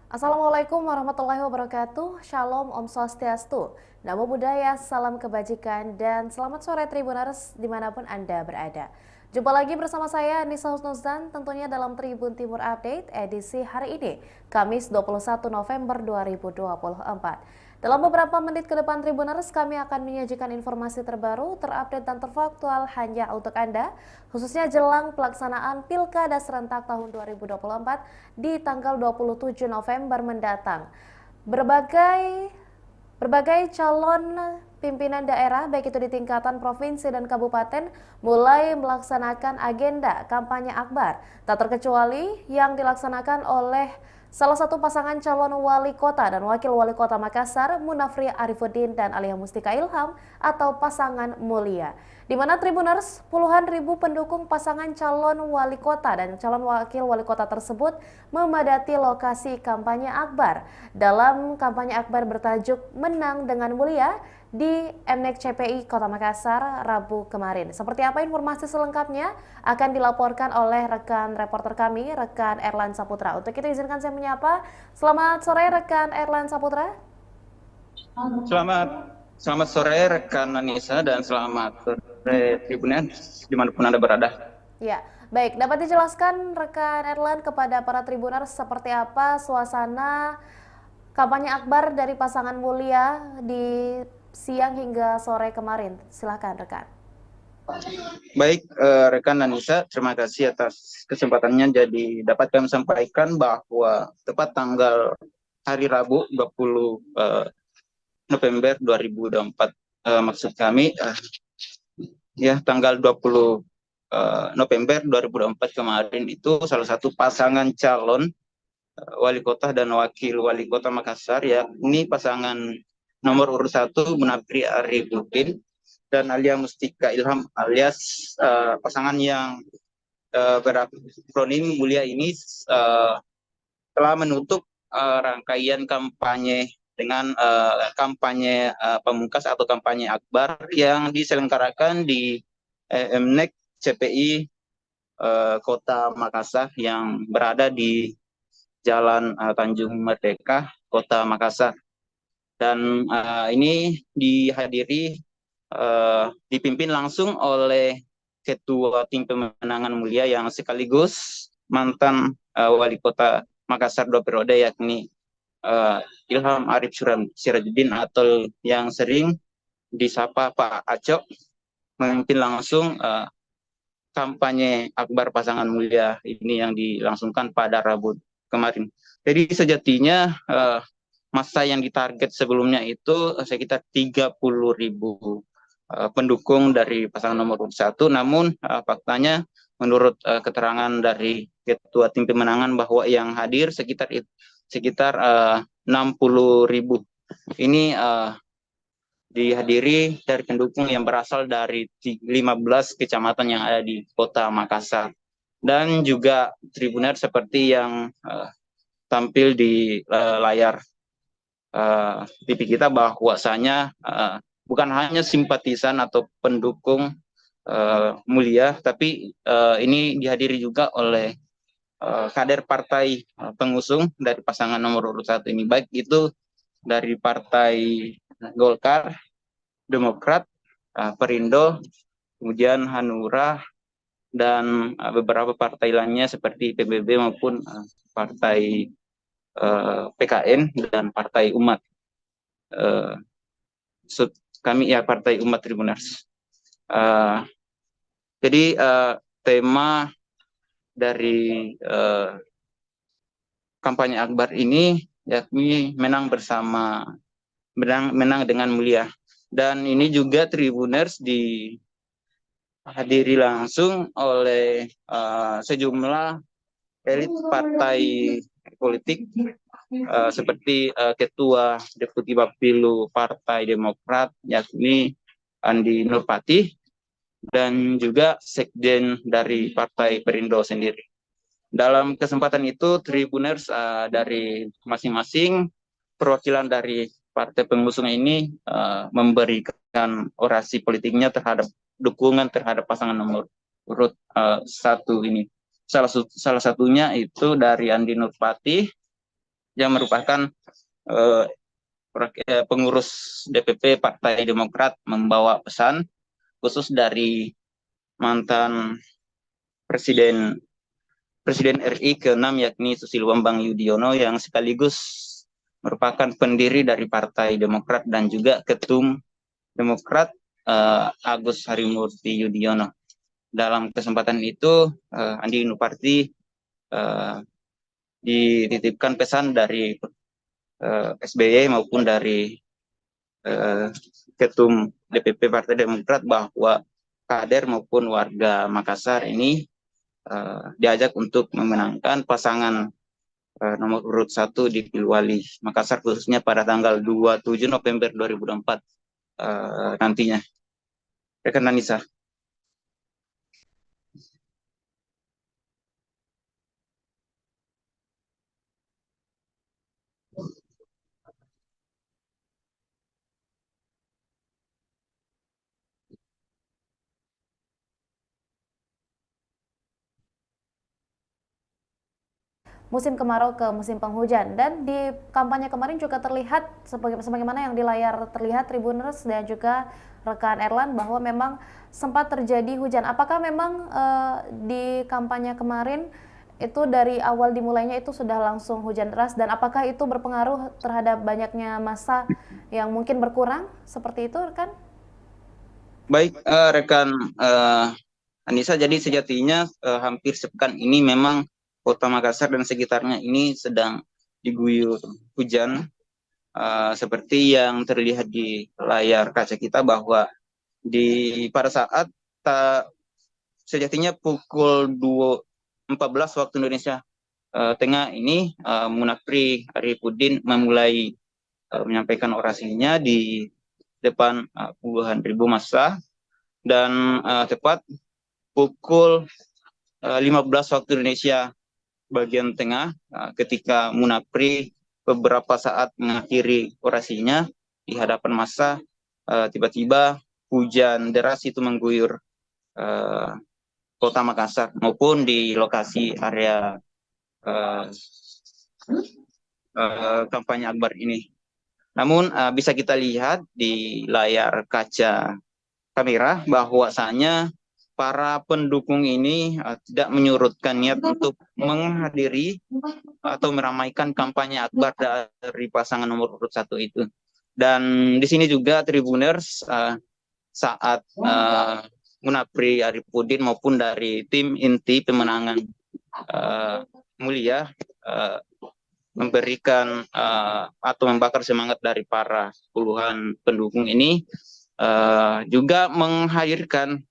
Assalamualaikum warahmatullahi wabarakatuh. Shalom, Om Swastiastu. Namo Buddhaya, salam kebajikan, dan selamat sore Tribuners dimanapun Anda berada. Jumpa lagi bersama saya Nisa Husnuzan tentunya dalam Tribun Timur Update edisi hari ini, Kamis 21 November 2024. Dalam beberapa menit ke depan Tribuners, kami akan menyajikan informasi terbaru, terupdate dan terfaktual hanya untuk Anda, khususnya jelang pelaksanaan Pilkada serentak tahun 2024 di tanggal 27 November mendatang. Berbagai Berbagai calon pimpinan daerah, baik itu di tingkatan provinsi dan kabupaten, mulai melaksanakan agenda kampanye akbar, tak terkecuali yang dilaksanakan oleh salah satu pasangan calon wali kota dan wakil wali kota Makassar, Munafri Arifuddin dan Alia Mustika Ilham atau pasangan mulia. Di mana Tribuners, puluhan ribu pendukung pasangan calon wali kota dan calon wakil wali kota tersebut memadati lokasi kampanye akbar. Dalam kampanye akbar bertajuk Menang dengan Mulia di MNEK CPI Kota Makassar Rabu kemarin. Seperti apa informasi selengkapnya akan dilaporkan oleh rekan reporter kami, rekan Erlan Saputra. Untuk itu izinkan saya menyapa. Selamat sore rekan Erlan Saputra. Selamat selamat sore rekan Anissa dan selamat sore Tribuners dimanapun Anda berada. Ya, baik. Dapat dijelaskan rekan Erlan kepada para Tribuners seperti apa suasana kampanye akbar dari pasangan mulia di siang hingga sore kemarin? Silakan rekan. Baik, rekan Anissa, terima kasih atas kesempatannya. Jadi dapat kami sampaikan bahwa tepat tanggal hari Rabu 20 November 2024, maksud kami ya tanggal 20 November 2024 kemarin itu salah satu pasangan calon wali kota dan wakil wali kota Makassar, yakni pasangan nomor urut 1 Munafri Arifuddin dan Alia Mustika Ilham alias pasangan yang berakronim mulia ini telah menutup rangkaian kampanye dengan kampanye pemungkas atau kampanye akbar yang diselenggarakan di MNEK CPI Kota Makassar yang berada di Jalan Tanjung Merdeka, Kota Makassar. Dan ini dipimpin langsung oleh Ketua Tim Pemenangan Mulia yang sekaligus mantan Wali Kota Makassar 2 periode, yakni Ilham Arif Sirajuddin atau yang sering disapa Pak Acok, memimpin langsung kampanye akbar pasangan mulia ini yang dilangsungkan pada Rabu kemarin. Jadi sejatinya masa yang ditarget sebelumnya itu sekitar 30.000 pendukung dari pasangan nomor urut 1, namun faktanya menurut keterangan dari Ketua Tim Pemenangan bahwa yang hadir sekitar 60.000. Ini dihadiri dari pendukung yang berasal dari 15 kecamatan yang ada di Kota Makassar. Dan juga Tribuner seperti yang tampil di layar TV kita, bahwasanya bukan hanya simpatisan atau pendukung mulia, tapi ini dihadiri juga oleh kader partai pengusung dari pasangan nomor urut 1 ini, baik itu dari partai Golkar, Demokrat, Perindo, kemudian Hanura, dan beberapa partai lainnya seperti PBB maupun partai PKN dan Partai Umat. Kami ya Partai Umat Tribuners. Jadi tema dari kampanye akbar ini yakni menang bersama, menang dengan mulia. Dan ini juga Tribuners dihadiri langsung oleh sejumlah elit partai politik seperti Ketua Deputi Bapilu Partai Demokrat yakni Andi Nurpati, dan juga Sekjen dari Partai Perindo sendiri. Dalam kesempatan itu Tribuners dari masing-masing perwakilan dari partai pengusung ini memberikan orasi politiknya terhadap dukungan terhadap pasangan nomor urut 1 ini. Salah satunya itu dari Andi Nurpati yang merupakan pengurus DPP Partai Demokrat membawa pesan khusus dari mantan Presiden RI ke-6 yakni Susilo Bambang Yudhoyono yang sekaligus merupakan pendiri dari Partai Demokrat dan juga Ketum Demokrat Agus Harimurti Yudhoyono. Dalam kesempatan itu Andi Nuparti dititipkan pesan dari SBY maupun dari Ketum DPP Partai Demokrat bahwa kader maupun warga Makassar ini diajak untuk memenangkan pasangan nomor urut 1 di Pilwali Makassar khususnya pada tanggal 27 November 2024 nantinya. Rekan Anissa. Musim kemarau ke musim penghujan, dan di kampanye kemarin juga terlihat sebagaimana yang di layar terlihat Tribuners dan juga rekan Erlan bahwa memang sempat terjadi hujan. Apakah memang di kampanye kemarin itu dari awal dimulainya itu sudah langsung hujan deras, dan apakah itu berpengaruh terhadap banyaknya massa yang mungkin berkurang seperti itu, rekan? Baik, rekan Anissa, jadi sejatinya hampir sepekan ini memang Kota Makassar dan sekitarnya ini sedang diguyur hujan, seperti yang terlihat di layar kaca kita bahwa pada saat sejatinya pukul 14 waktu Indonesia Tengah ini Munafri Arifudin memulai menyampaikan orasinya di depan puluhan ribu massa, dan tepat pukul 15 waktu Indonesia bagian tengah ketika Munafri beberapa saat mengakhiri orasinya di hadapan massa, tiba-tiba hujan deras itu mengguyur Kota Makassar maupun di lokasi area kampanye Akbar ini. Namun bisa kita lihat di layar kaca kamera bahwasanya para pendukung ini tidak menyurutkan niat untuk menghadiri atau meramaikan kampanye Akbar dari pasangan nomor urut 1 itu. Dan di sini juga Tribuners saat Munafri Arifudin maupun dari tim inti pemenangan Mulia memberikan atau membakar semangat dari para puluhan pendukung ini, juga menghadirkan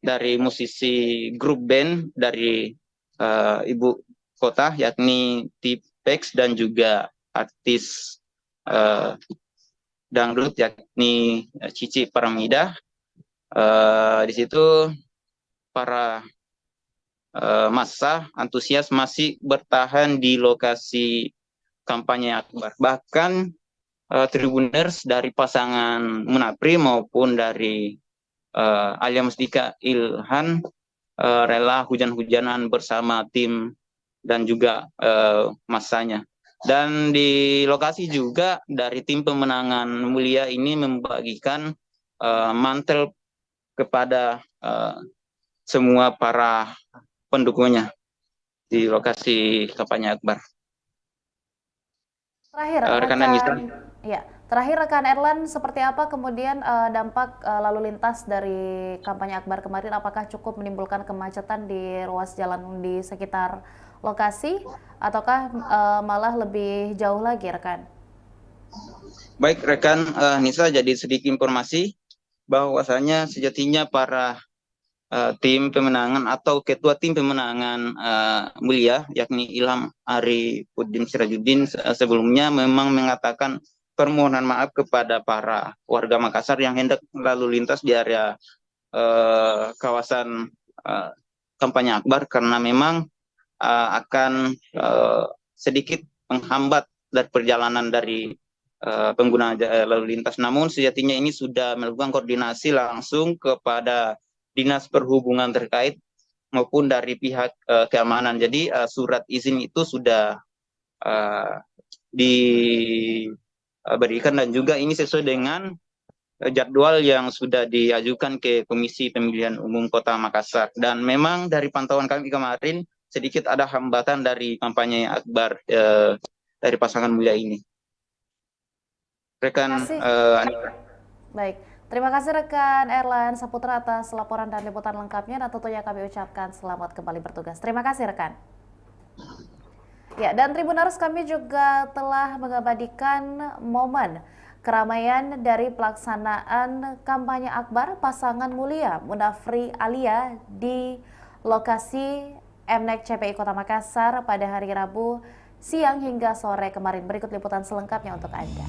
dari musisi grup band dari ibu kota yakni T-Pex dan juga artis dangdut yakni Cici Paramida. Di situ para massa antusias masih bertahan di lokasi kampanye Akbar. Bahkan Tribuners dari pasangan Munafri maupun dari Alia Mustika Ilhan rela hujan-hujanan bersama tim dan juga massanya. Dan di lokasi juga dari tim pemenangan Mulia ini membagikan mantel kepada semua para pendukungnya di lokasi kampanye Akbar. Terakhir, terakhir rekan Erlan, seperti apa kemudian dampak lalu lintas dari kampanye Akbar kemarin? Apakah cukup menimbulkan kemacetan di ruas jalan di sekitar lokasi, ataukah malah lebih jauh lagi, rekan? Baik, rekan Nisa, jadi sedikit informasi bahwasanya sejatinya para tim pemenangan atau ketua tim pemenangan Mulia yakni Ilham Arifudin Sirajuddin sebelumnya memang mengatakan permohonan maaf kepada para warga Makassar yang hendak lalu lintas di area kawasan kampanye Akbar, karena memang akan sedikit menghambat dari perjalanan dari pengguna lalu lintas. Namun sejatinya ini sudah melakukan koordinasi langsung kepada Dinas Perhubungan terkait maupun dari pihak keamanan. Jadi surat izin itu sudah diberikan, dan juga ini sesuai dengan jadwal yang sudah diajukan ke Komisi Pemilihan Umum Kota Makassar. Dan memang dari pantauan kami kemarin sedikit ada hambatan dari kampanye akbar dari pasangan mulia ini. Rekan Anita. Baik, terima kasih rekan Erlan Saputra atas laporan dan liputan lengkapnya, dan tentunya kami ucapkan selamat kembali bertugas. Terima kasih rekan. Ya, dan Tribuners, kami juga telah mengabadikan momen keramaian dari pelaksanaan kampanye akbar pasangan mulia Munafri Alia di lokasi MNEK CPI Kota Makassar pada hari Rabu siang hingga sore kemarin. Berikut liputan selengkapnya untuk Anda.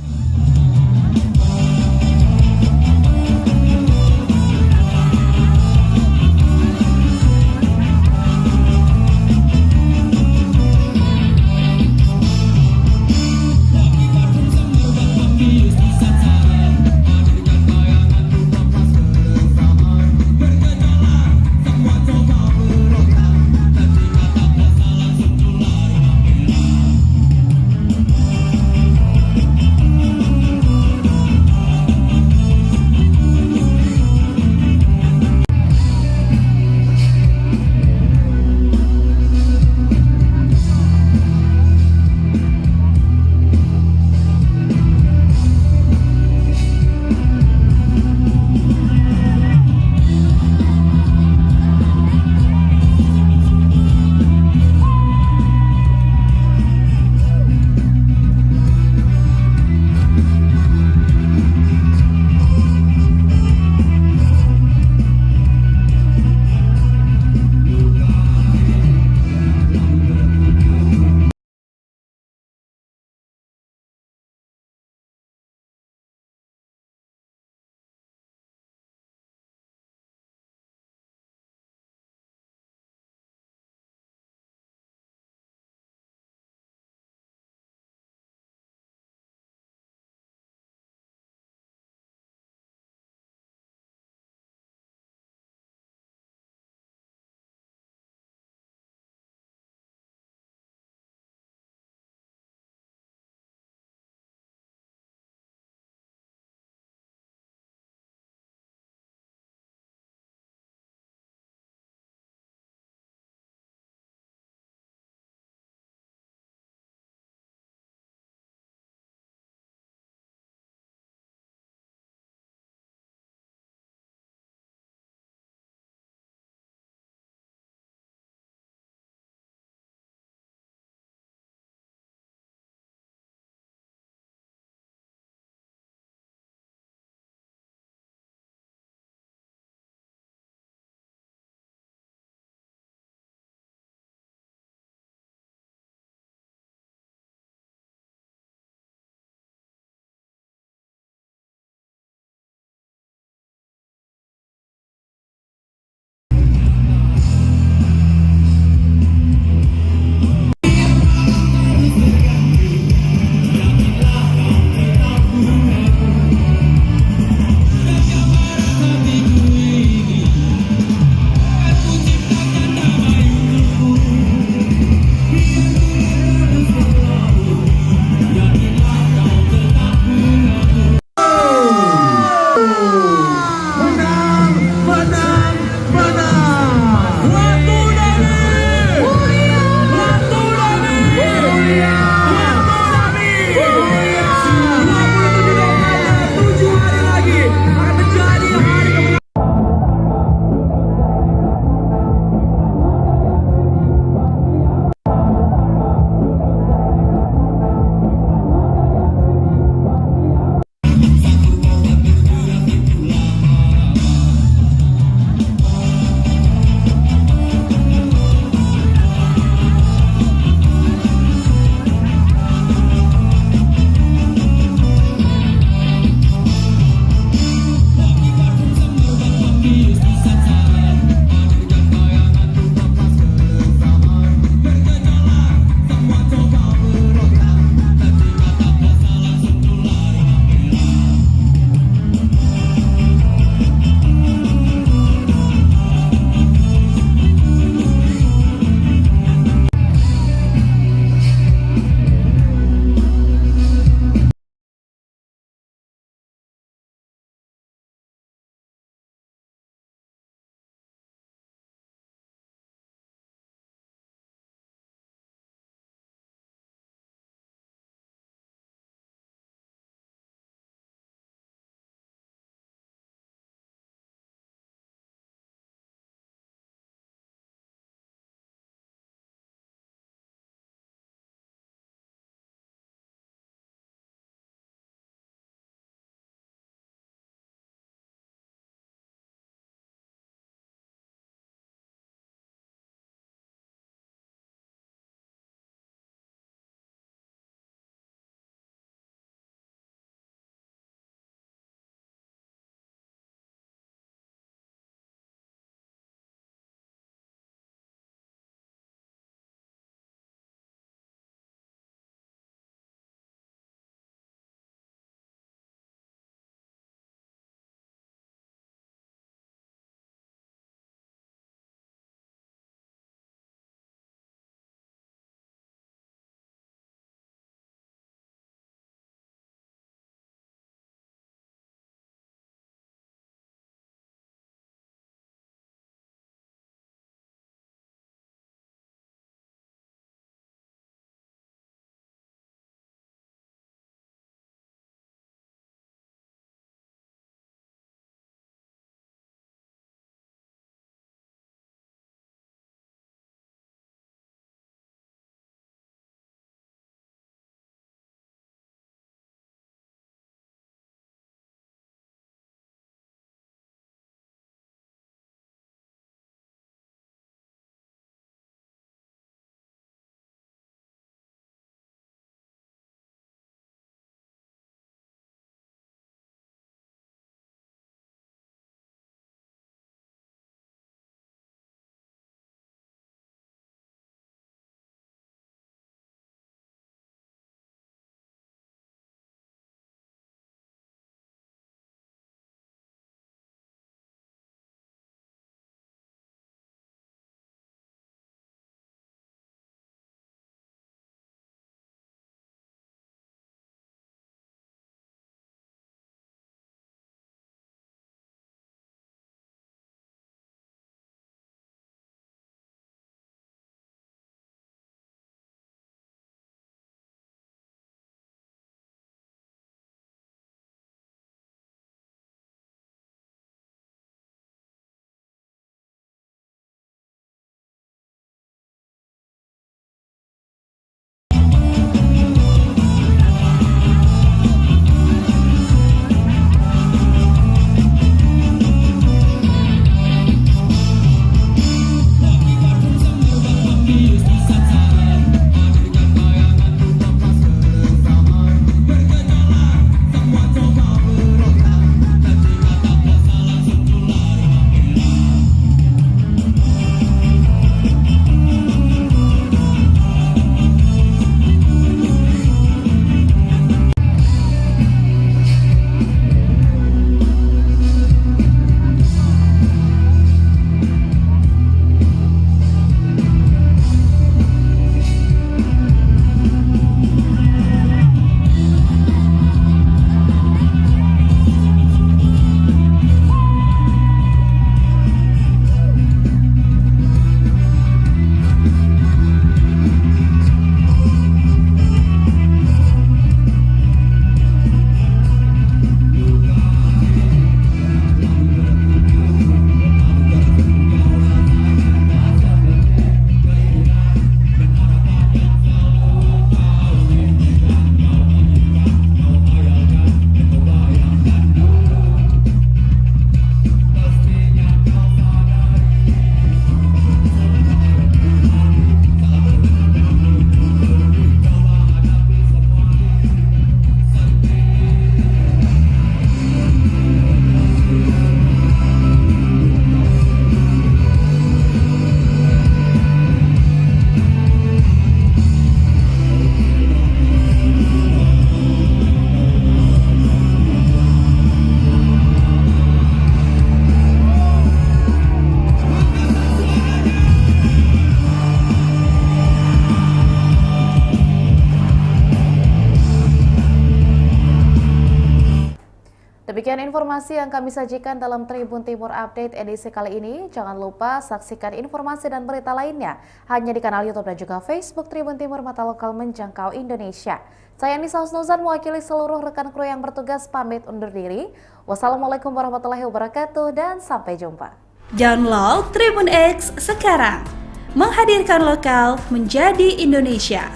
Sekian informasi yang kami sajikan dalam Tribun Timur Update edisi kali ini. Jangan lupa saksikan informasi dan berita lainnya hanya di kanal YouTube dan juga Facebook Tribun Timur, mata lokal menjangkau Indonesia. Saya Nisa Husnuzan mewakili seluruh rekan kru yang bertugas pamit undur diri. Wassalamualaikum warahmatullahi wabarakatuh dan sampai jumpa. Download Tribun X sekarang, menghadirkan lokal menjadi Indonesia.